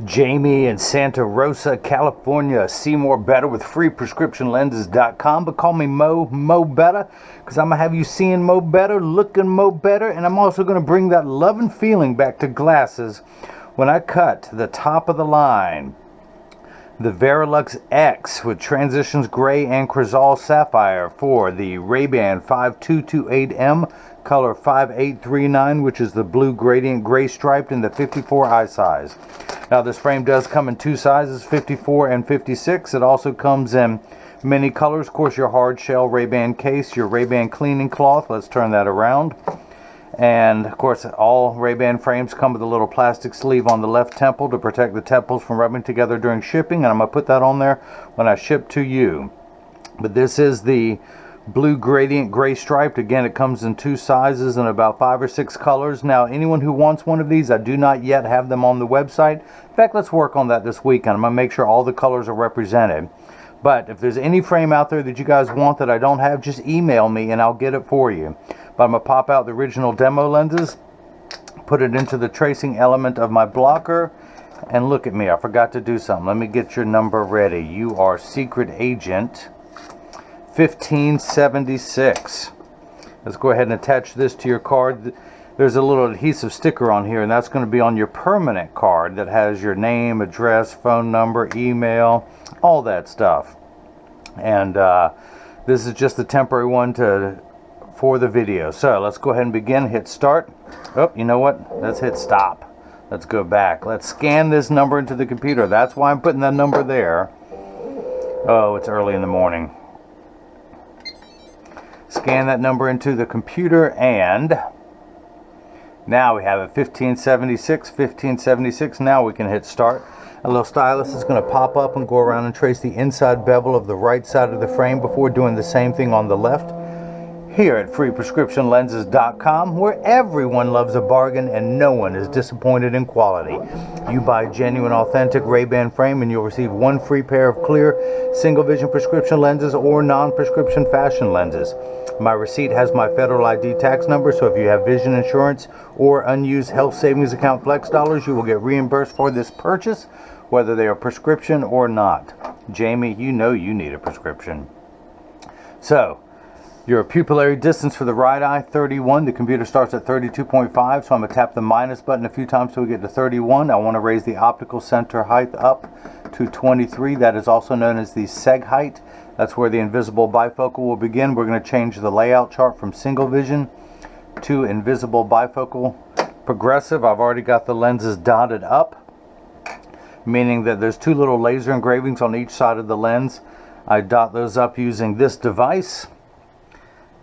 Jamie in Santa Rosa, California. See more better with freeprescriptionlenses.com. But call me Mo Better, because I'm going to have you seeing Mo Better, looking Mo Better, and I'm also going to bring that love and feeling back to glasses when I cut the top of the line. The Varilux X with Transitions Gray and Crizal Sapphire for the RayBan 5228M, color 5839, which is the blue gradient gray striped in the 54 eye size. Now this frame does come in two sizes, 54 and 56. It also comes in many colors. Of course, your hard shell RayBan case, your RayBan cleaning cloth. Let's turn that around. And of course, all RayBan frames come with a little plastic sleeve on the left temple to protect the temples from rubbing together during shipping, and I'm going to put that on there when I ship to you. But this is the blue gradient gray striped. Again, it comes in two sizes and about 5 or 6 colors. Now, anyone who wants one of these, I do not yet have them on the website. In fact, let's work on that this weekend. I'm going to make sure all the colors are represented. But if there's any frame out there that you guys want that I don't have, just email me and I'll get it for you. But I'm going to pop out the original demo lenses, put it into the tracing element of my blocker, and look at me, I forgot to do something. Let me get your number ready. You are Secret Agent 1576. Let's go ahead and attach this to your card. There's a little adhesive sticker on here, and that's going to be on your permanent card that has your name, address, phone number, email, all that stuff. And this is just the temporary one for the video. So let's go ahead and begin. Hit start. Oh, you know what? Let's hit stop. Let's go back. Let's scan this number into the computer. That's why I'm putting that number there. Oh, it's early in the morning. Scan that number into the computer, and now we have it 1576. Now we can hit start. A little stylus is going to pop up and go around and trace the inside bevel of the right side of the frame before doing the same thing on the left. Here at freeprescriptionlenses.com, where everyone loves a bargain and no one is disappointed in quality. You buy a genuine, authentic RayBan frame and you'll receive one free pair of clear, single vision prescription lenses or non-prescription fashion lenses. My receipt has my federal ID tax number, so if you have vision insurance or unused health savings account flex dollars, you will get reimbursed for this purchase, whether they are prescription or not. Jamie, you know you need a prescription. So, your pupillary distance for the right eye, 31. The computer starts at 32.5, so I'm going to tap the minus button a few times till we get to 31. I want to raise the optical center height up to 23. That is also known as the seg height. That's where the invisible bifocal will begin. We're going to change the layout chart from single vision to invisible bifocal progressive. I've already got the lenses dotted up, meaning that there's two little laser engravings on each side of the lens. I dot those up using this device.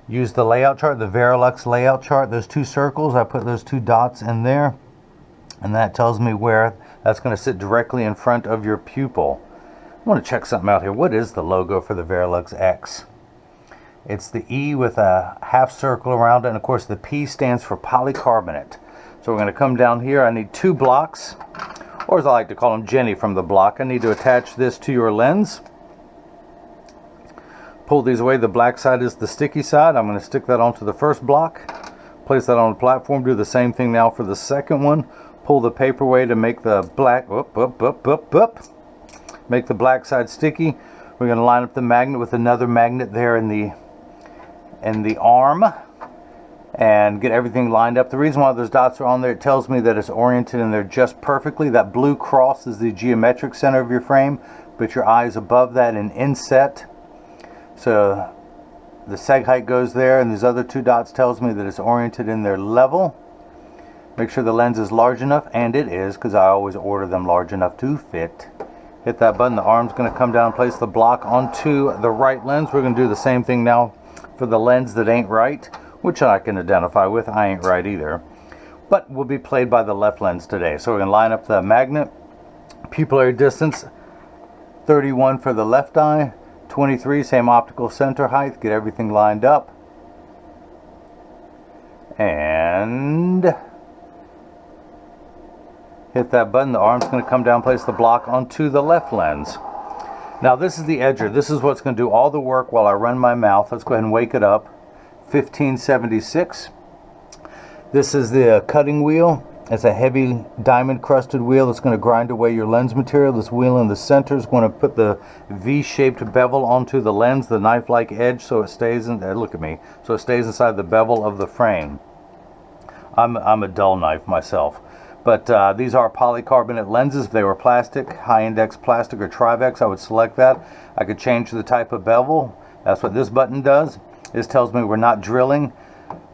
Use the layout chart, the Varilux layout chart. Those two circles, I put those two dots in there, and that tells me where that's going to sit directly in front of your pupil. I want to check something out here. What is the logo for the Varilux X? It's the E with a half circle around it, and of course the P stands for polycarbonate. So we're going to come down here. I need 2 blocks, or as I like to call them, Jenny from the block. I need to attach this to your lens. Pull these away. The black side is the sticky side. I'm going to stick that onto the first block. Place that on the platform. Do the same thing now for the second one. Pull the paper away to make the black make the black side sticky. We're going to line up the magnet with another magnet there in the arm and get everything lined up. The reason why those dots are on there, it tells me that it's oriented in there just perfectly. That blue cross is the geometric center of your frame, but your eye is above that in inset. So the seg height goes there, and these other 2 dots tells me that it's oriented in their level. Make sure the lens is large enough, and it is, because I always order them large enough to fit. Hit that button. The arm's going to come down and place the block onto the right lens. We're going to do the same thing now for the lens that ain't right, which I can identify with. I ain't right either, but will be played by the left lens today. So we're going to line up the magnet. Pupillary distance 31 for the left eye, 23, same optical center height. Get everything lined up. And hit that button. The arm's going to come down, place the block onto the left lens. Now this is the edger. This is what's going to do all the work while I run my mouth. Let's go ahead and wake it up. 1576. This is the cutting wheel. It's a heavy diamond crusted wheel that's going to grind away your lens material. This wheel in the center is going to put the V-shaped bevel onto the lens, the knife-like edge, so it stays in there. Look at me. So it stays inside the bevel of the frame. I'm a dull knife myself. But these are polycarbonate lenses. If they were plastic, high index plastic or Trivex, I would select that. I could change the type of bevel. That's what this button does. This tells me we're not drilling.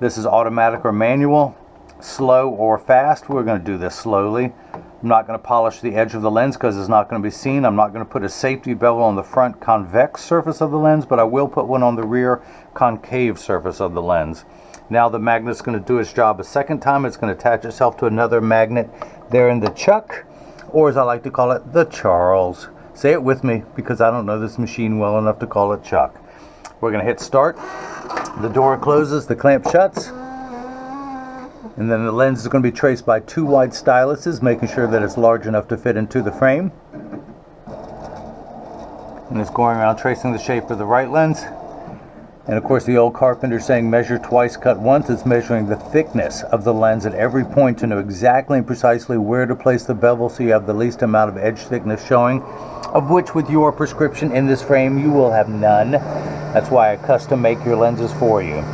This is automatic or manual, slow or fast. We're going to do this slowly. I'm not going to polish the edge of the lens because it's not going to be seen. I'm not going to put a safety bevel on the front convex surface of the lens, but I will put one on the rear concave surface of the lens. Now the magnet's going to do its job a second time. It's going to attach itself to another magnet there in the chuck, or as I like to call it, the Charles. Say it with me because I don't know this machine well enough to call it Chuck. We're going to hit start. The door closes, the clamp shuts, and then the lens is going to be traced by 2 wide styluses, making sure that it's large enough to fit into the frame. And it's going around tracing the shape of the right lens. And of course the old carpenter saying measure twice, cut once. It's measuring the thickness of the lens at every point to know exactly and precisely where to place the bevel so you have the least amount of edge thickness showing, of which with your prescription in this frame you will have none. That's why I custom make your lenses for you.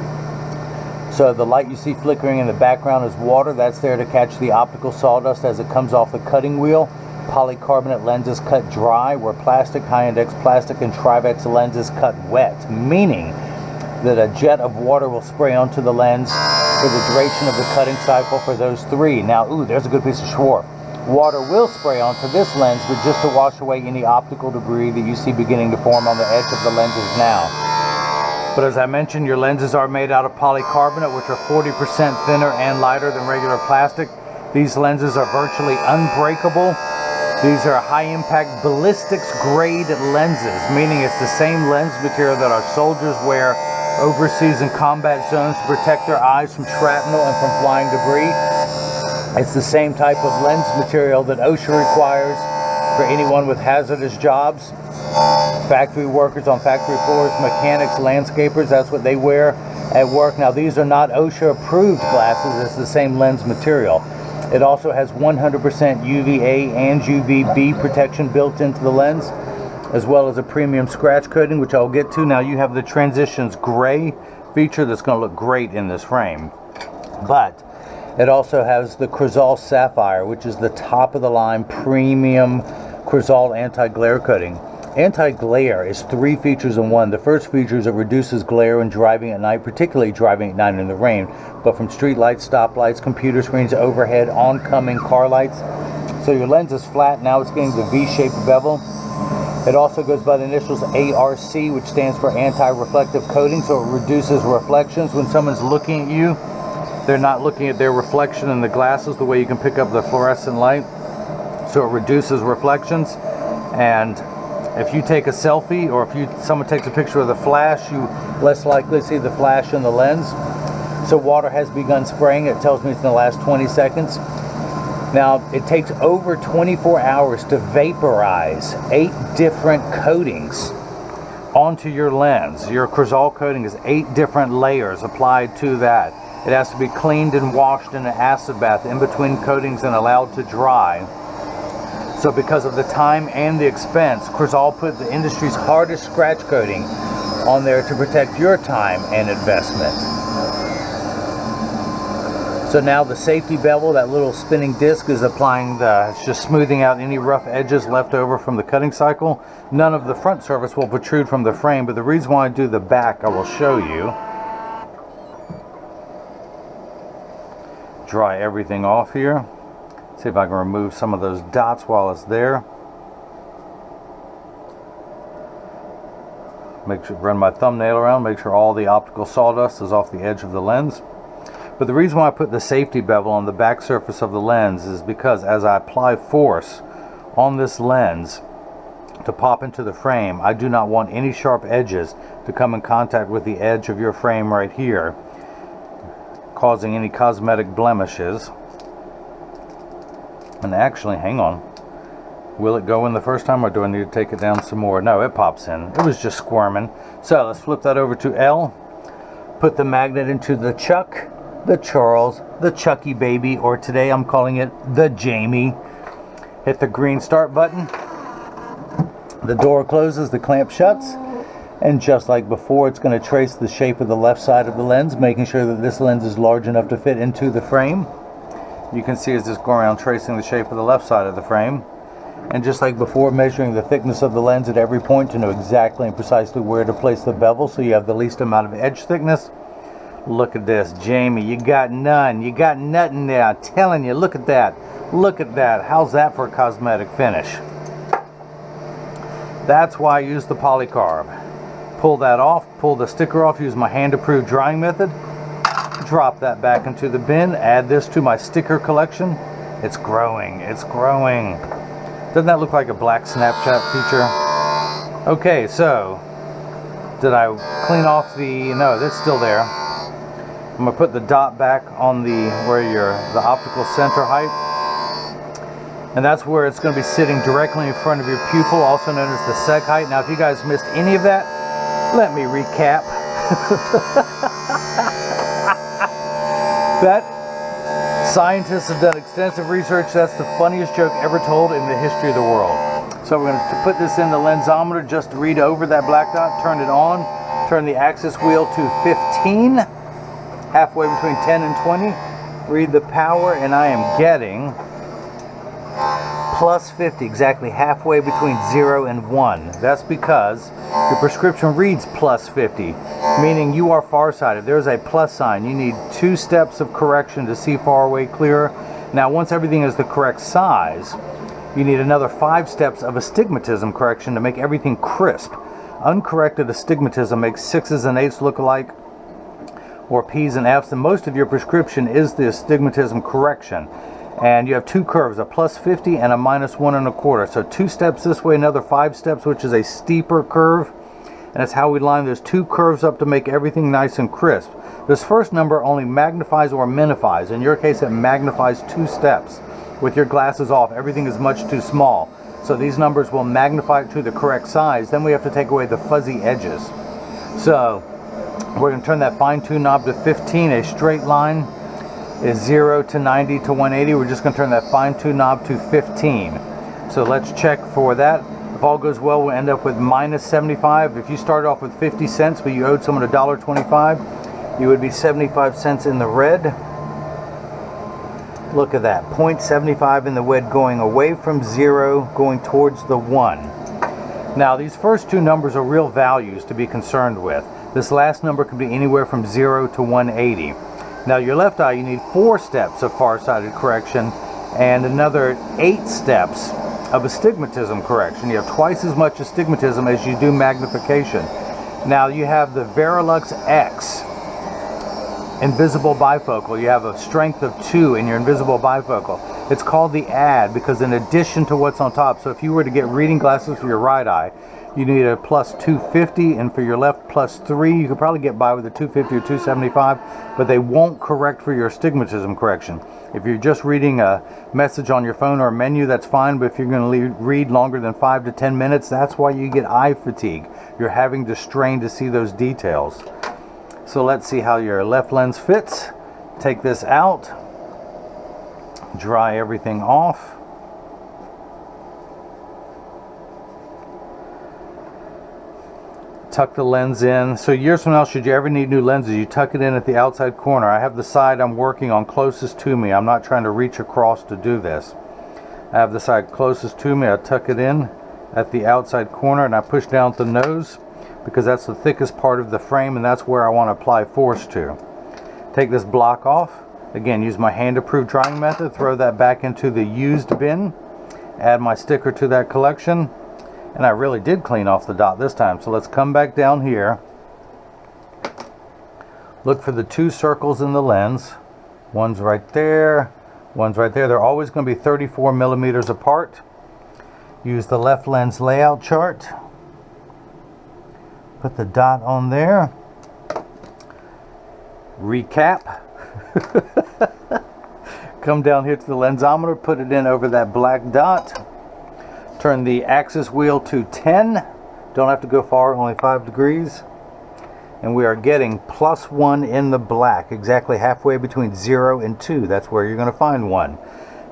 So the light you see flickering in the background is water. That's there to catch the optical sawdust as it comes off the cutting wheel. Polycarbonate lenses cut dry, where plastic, high index plastic, and Trivex lenses cut wet, meaning that a jet of water will spray onto the lens for the duration of the cutting cycle for those 3. Now, ooh, there's a good piece of Schwarf. Water will spray onto this lens, but just to wash away any optical debris that you see beginning to form on the edge of the lenses now. But as I mentioned, your lenses are made out of polycarbonate, which are 40% thinner and lighter than regular plastic. These lenses are virtually unbreakable. These are high-impact ballistics grade lenses, meaning it's the same lens material that our soldiers wear overseas in combat zones to protect their eyes from shrapnel and from flying debris. It's the same type of lens material that OSHA requires for anyone with hazardous jobs. Factory workers on factory floors, mechanics, landscapers, that's what they wear at work. Now these are not OSHA approved glasses, it's the same lens material. It also has 100% UVA and UVB protection built into the lens, as well as a premium scratch coating, which I'll get to. Now you have the transitions gray feature that's going to look great in this frame. But it also has the Crizal Sapphire, which is the top of the line premium Crizal anti-glare coating. Anti-glare is 3 features in one. The first feature is it reduces glare when driving at night, particularly driving at night in the rain, but from street lights, stoplights, computer screens, overhead, oncoming car lights. So your lens is flat, now it's getting the V-shaped bevel. It also goes by the initials ARC, which stands for anti-reflective coating, so it reduces reflections. When someone's looking at you, they're not looking at their reflection in the glasses the way you can pick up the fluorescent light. So it reduces reflections. And if you take a selfie, or if someone takes a picture of the flash, you less likely see the flash in the lens. So water has begun spraying. It tells me it's in the last 20 seconds. Now, it takes over 24 hours to vaporize 8 different coatings onto your lens. Your Crizal coating is 8 different layers applied to that. It has to be cleaned and washed in an acid bath in between coatings and allowed to dry. So because of the time and the expense, Crizal put the industry's hardest scratch coating on there to protect your time and investment. So now the safety bevel, that little spinning disc, is applying it's just smoothing out any rough edges left over from the cutting cycle. None of the front surface will protrude from the frame, but the reason why I do the back, I will show you. Dry everything off here. See if I can remove some of those dots while it's there. Make sure, run my thumbnail around, make sure all the optical sawdust is off the edge of the lens. But the reason why I put the safety bevel on the back surface of the lens is because as I apply force on this lens to pop into the frame, I do not want any sharp edges to come in contact with the edge of your frame right here, causing any cosmetic blemishes. And actually, hang on, will it go in the first time, or do I need to take it down some more? No, it pops in. It was just squirming. So let's flip that over to L, put the magnet into the chuck, the Charles, the Chucky baby, or today I'm calling it the Jamie. Hit the green start button. The door closes, the clamp shuts, and just like before, it's going to trace the shape of the left side of the lens, making sure that this lens is large enough to fit into the frame. You can see it's just going around tracing the shape of the left side of the frame. And just like before, measuring the thickness of the lens at every point to know exactly and precisely where to place the bevel so you have the least amount of edge thickness. Look at this, Jamie, you got none. You got nothing there. I'm telling you, look at that. Look at that. How's that for a cosmetic finish? That's why I use the polycarb. Pull that off, pull the sticker off, use my hand-approved drying method. Drop that back into the bin, add this to my sticker collection. It's growing, it's growing. Doesn't that look like a black Snapchat feature? Okay, so, did I clean off the, no, that's still there. I'm gonna put the dot back on the, the optical center height. And that's where it's going to be sitting directly in front of your pupil, also known as the seg height. Now, if you guys missed any of that, let me recap. That scientists have done extensive research. That's the funniest joke ever told in the history of the world. So we're going to put this in the lensometer, just read over that black dot, turn it on, turn the axis wheel to 15, halfway between 10 and 20. Read the power, and I am getting plus 50, exactly halfway between 0 and 1. That's because your prescription reads plus 50, meaning you are farsighted. There's a plus sign. You need 2 steps of correction to see far away clearer. Now, once everything is the correct size, you need another 5 steps of astigmatism correction to make everything crisp. Uncorrected astigmatism makes 6s and 8s look alike, or P's and F's, and most of your prescription is the astigmatism correction. And you have 2 curves, a plus 50 and a minus 1 1/4. So 2 steps this way, another 5 steps, which is a steeper curve. And that's how we line those 2 curves up to make everything nice and crisp. This first number only magnifies or minifies. In your case, it magnifies 2 steps. With your glasses off, everything is much too small. So these numbers will magnify it to the correct size. Then we have to take away the fuzzy edges. So we're going to turn that fine-tune knob to 15, a straight line is 0 to 90 to 180. We're just going to turn that fine-tune knob to 15. So let's check for that. If all goes well, we'll end up with minus 75. If you started off with 50 cents, but you owed someone $1.25, you would be 75 cents in the red. Look at that, 0.75 in the red, going away from 0, going towards the 1. Now, these first 2 numbers are real values to be concerned with. This last number can be anywhere from 0 to 180. Now, your left eye, you need 4 steps of farsighted correction and another 8 steps of astigmatism correction. You have twice as much astigmatism as you do magnification. Now, you have the Varilux X invisible bifocal. You have a strength of 2 in your invisible bifocal. It's called the add because in addition to what's on top, so if you were to get reading glasses for your right eye, you need a plus 250, and for your left, plus 3. You could probably get by with a 250 or 275, but they won't correct for your astigmatism correction. If you're just reading a message on your phone or a menu, that's fine, but if you're going to read longer than 5 to 10 minutes, that's why you get eye fatigue. You're having to strain to see those details. So let's see how your left lens fits. Take this out, dry everything off. Tuck the lens in. So years from now, should you ever need new lenses, you tuck it in at the outside corner. I have the side I'm working on closest to me. I'm not trying to reach across to do this. I have the side closest to me. I tuck it in at the outside corner and I push down at the nose because that's the thickest part of the frame and that's where I want to apply force to. Take this block off. Again, use my hand-approved drying method. Throw that back into the used bin. Add my sticker to that collection. And I really did clean off the dot this time. So let's come back down here. Look for the 2 circles in the lens. One's right there. One's right there. They're always going to be 34 millimeters apart. Use the left lens layout chart. Put the dot on there. Recap. Come down here to the lensometer. Put it in over that black dot. Turn the axis wheel to 10. Don't have to go far, only 5 degrees. and we are getting +1 in the black, exactly halfway between 0 and 2. That's where you're going to find 1.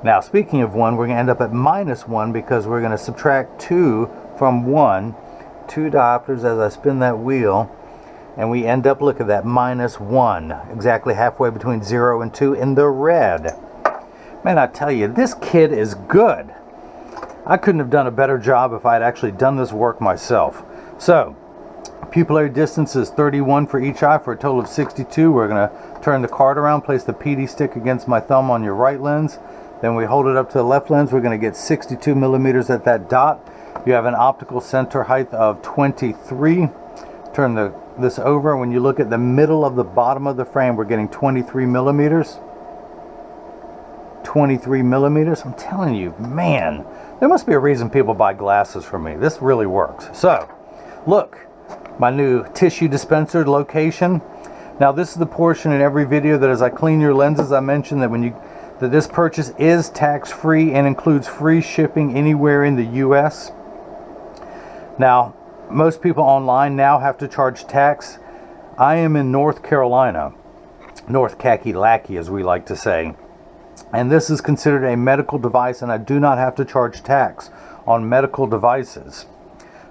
Now, speaking of 1, we're going to end up at -1 because we're going to subtract 2 from 1, 2 diopters as I spin that wheel, and we end up, look at that, -1, exactly halfway between 0 and 2 in the red. Man, I tell you, this kit is good. I couldn't have done a better job if I had actually done this work myself. So, pupillary distance is 31 for each eye for a total of 62. We're going to turn the card around, place the PD stick against my thumb on your right lens. Then we hold it up to the left lens. We're going to get 62 millimeters at that dot. You have an optical center height of 23. Turn this over. When you look at the middle of the bottom of the frame, we're getting 23 millimeters. 23 millimeters. I'm telling you, man, there must be a reason people buy glasses from me. This really works. So, look, my new tissue dispenser location. Now, this is the portion in every video that as I clean your lenses, I mentioned that that this purchase is tax-free and includes free shipping anywhere in the U.S. Now, most people online now have to charge tax. I am in North Carolina, North Kakalaki as we like to say, and this is considered a medical device, and I do not have to charge tax on medical devices.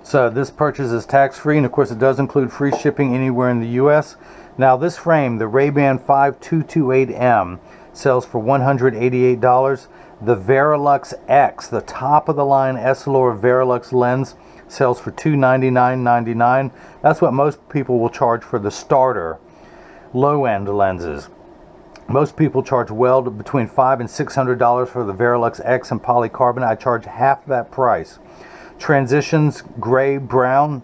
So this purchase is tax-free, and of course it does include free shipping anywhere in the U.S. Now, this frame, the RayBan 5228M, sells for $188. The Varilux X, the top of the line Essilor Varilux lens, sells for $299.99. That's what most people will charge for the starter low-end lenses. Most people charge well to between $500 and $600 for the Varilux X and polycarbonate. I charge half that price. Transitions gray brown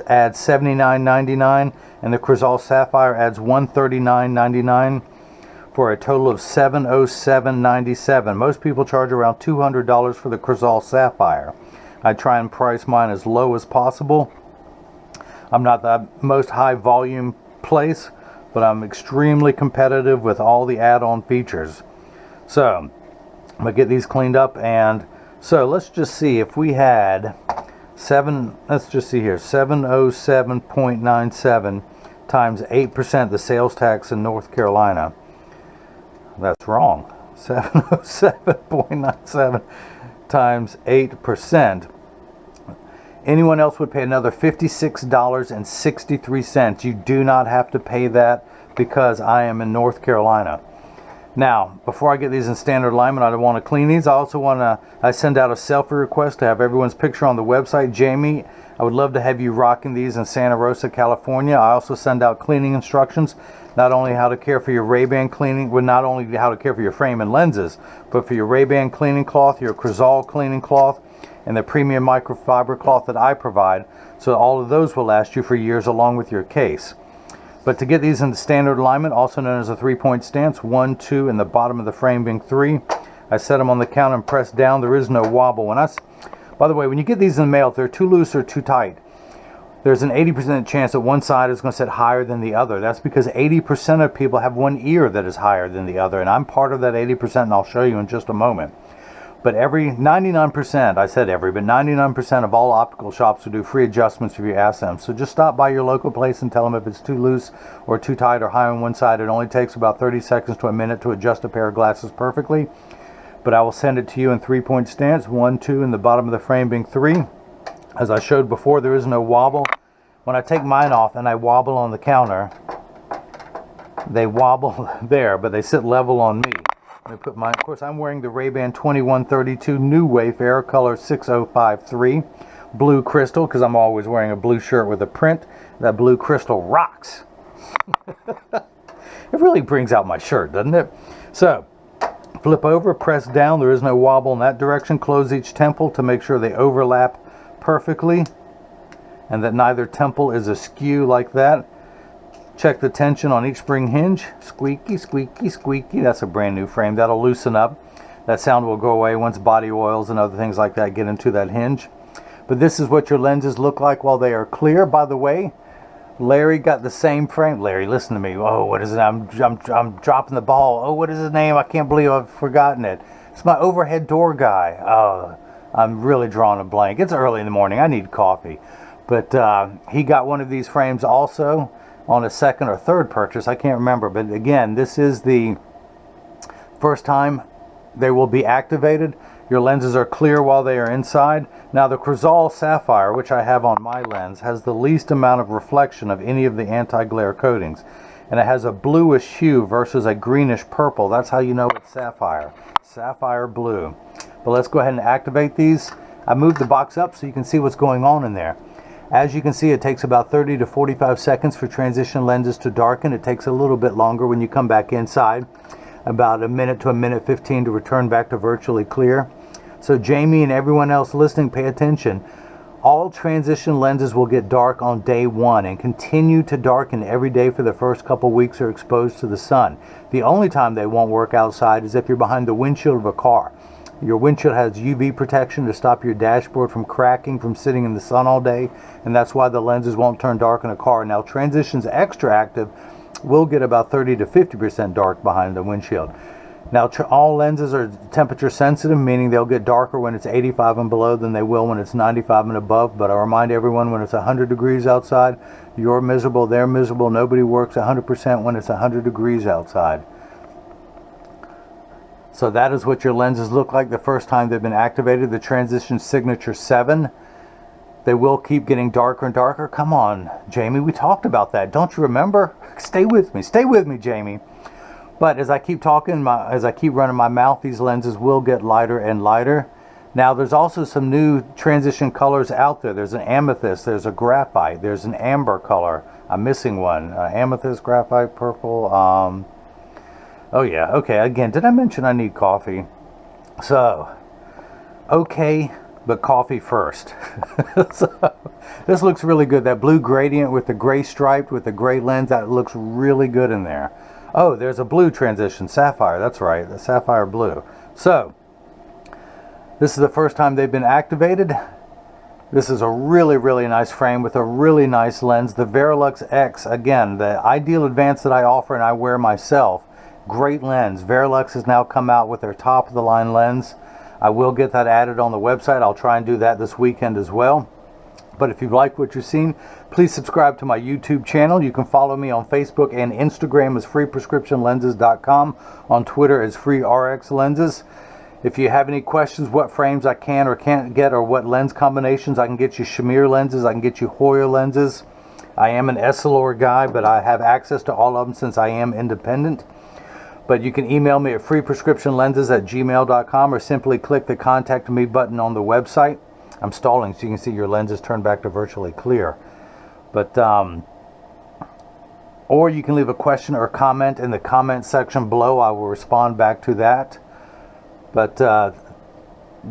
adds $79.99, and the Crizal Sapphire adds $139.99. for a total of $707.97. Most people charge around $200 for the Crizal Sapphire. I try and price mine as low as possible. I'm not the most high volume place, but I'm extremely competitive with all the add-on features. So, I'm going to get these cleaned up, and so let's just see if we had let's just see here, 707.97 times 8% the sales tax in North Carolina. That's wrong. 707.97 times 8%. Anyone else would pay another $56.63. You do not have to pay that because I am in North Carolina. Now, before I get these in standard alignment, I want to clean these. I send out a selfie request to have everyone's picture on the website. Jamie, I would love to have you rocking these in Santa Rosa, California. I also send out cleaning instructions, not only how to care for your RayBan cleaning, well, not only how to care for your frame and lenses, but for your RayBan cleaning cloth, your Crizal cleaning cloth, and the premium microfiber cloth that I provide. So all of those will last you for years along with your case. But to get these in the standard alignment, also known as a 3-point stance, 1, 2, and the bottom of the frame being 3, I set them on the counter and press down. There is no wobble. By the way, when you get these in the mail, if they're too loose or too tight, there's an 80% chance that one side is going to sit higher than the other. That's because 80% of people have one ear that is higher than the other, and I'm part of that 80%, and I'll show you in just a moment. But 99%, I said every, but 99% of all optical shops will do free adjustments if you ask them. So just stop by your local place and tell them if it's too loose or too tight or high on one side. It only takes about 30 seconds to a minute to adjust a pair of glasses perfectly. But I will send it to you in 3-point stance, 1, 2, and the bottom of the frame being 3. As I showed before, there is no wobble. When I take mine off and I wobble on the counter, they wobble there, but they sit level on me. Let me put mine. Of course, I'm wearing the RayBan 2132 New Wayfarer color 6053 blue crystal, because I'm always wearing a blue shirt with a print. That blue crystal rocks. It really brings out my shirt, doesn't it? So, flip over, press down. There is no wobble in that direction. Close each temple to make sure they overlap perfectly and that neither temple is askew like that. Check the tension on each spring hinge. Squeaky, squeaky, squeaky. That's a brand new frame. That'll loosen up. That sound will go away once body oils and other things like that get into that hinge. But this is what your lenses look like while they are clear. By the way, Larry got the same frame. Larry, listen to me. Oh, what is it? I'm dropping the ball. Oh, what is his name? I can't believe I've forgotten it. It's my overhead door guy. Oh, I'm really drawing a blank. It's early in the morning. I need coffee. But he got one of these frames also on a second or third purchase. I can't remember. But again, this is the first time they will be activated. Your lenses are clear while they are inside. Now the Crizal Sapphire, which I have on my lens, has the least amount of reflection of any of the anti-glare coatings. And it has a bluish hue versus a greenish purple. That's how you know it's sapphire. Sapphire blue. But let's go ahead and activate these. I moved the box up so you can see what's going on in there. As you can see, it takes about 30 to 45 seconds for transition lenses to darken. It takes a little bit longer when you come back inside. About a minute to a minute 15 to return back to virtually clear. So Jamie and everyone else listening, pay attention. All transition lenses will get dark on day one and continue to darken every day for the first couple weeks they're exposed to the sun. The only time they won't work outside is if you're behind the windshield of a car. Your windshield has UV protection to stop your dashboard from cracking from sitting in the sun all day, and that's why the lenses won't turn dark in a car. Now transitions extra active will get about 30 to 50% dark behind the windshield. Now all lenses are temperature sensitive, meaning they'll get darker when it's 85 and below than they will when it's 95 and above. But I remind everyone, when it's 100 degrees outside, you're miserable, they're miserable. Nobody works 100% when it's 100 degrees outside. So that is what your lenses look like the first time they've been activated. The Transition Signature 7. They will keep getting darker and darker. Come on, Jamie, we talked about that. Don't you remember? Stay with me, Jamie. But as I keep talking, as I keep running my mouth, these lenses will get lighter and lighter. Now there's also some new transition colors out there. There's an amethyst, there's a graphite, there's an amber color. I'm missing one. Amethyst, graphite, purple. Oh yeah, okay, again, did I mention I need coffee? So, okay, but coffee first. So, this looks really good. That blue gradient with the gray stripe with the gray lens, that looks really good in there. Oh, there's a blue transition, sapphire, that's right, the sapphire blue. So, this is the first time they've been activated. This is a really, really nice frame with a really nice lens. The Varilux X, again, the ideal advance that I offer and I wear myself. Great lens. Varilux has now come out with their top of the line lens. I will get that added on the website. I'll try and do that this weekend as well. But if you like what you're seeing, please subscribe to my YouTube channel. You can follow me on Facebook and Instagram as freeprescriptionlenses.com. On Twitter as freerxlenses. If you have any questions, what frames I can or can't get, or what lens combinations, I can get you Shamir lenses, I can get you Hoyer lenses. I am an Essilor guy, but I have access to all of them since I am independent. But you can email me at freeprescriptionlenses@gmail.com or simply click the contact me button on the website. I'm stalling so you can see your lenses turn back to virtually clear. But or you can leave a question or comment in the comment section below. I will respond back to that. But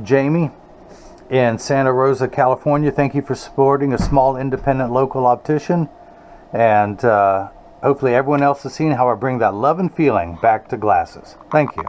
Jamie in Santa Rosa, California, thank you for supporting a small independent local optician. And hopefully everyone else has seen how I bring that love and feeling back to glasses. Thank you.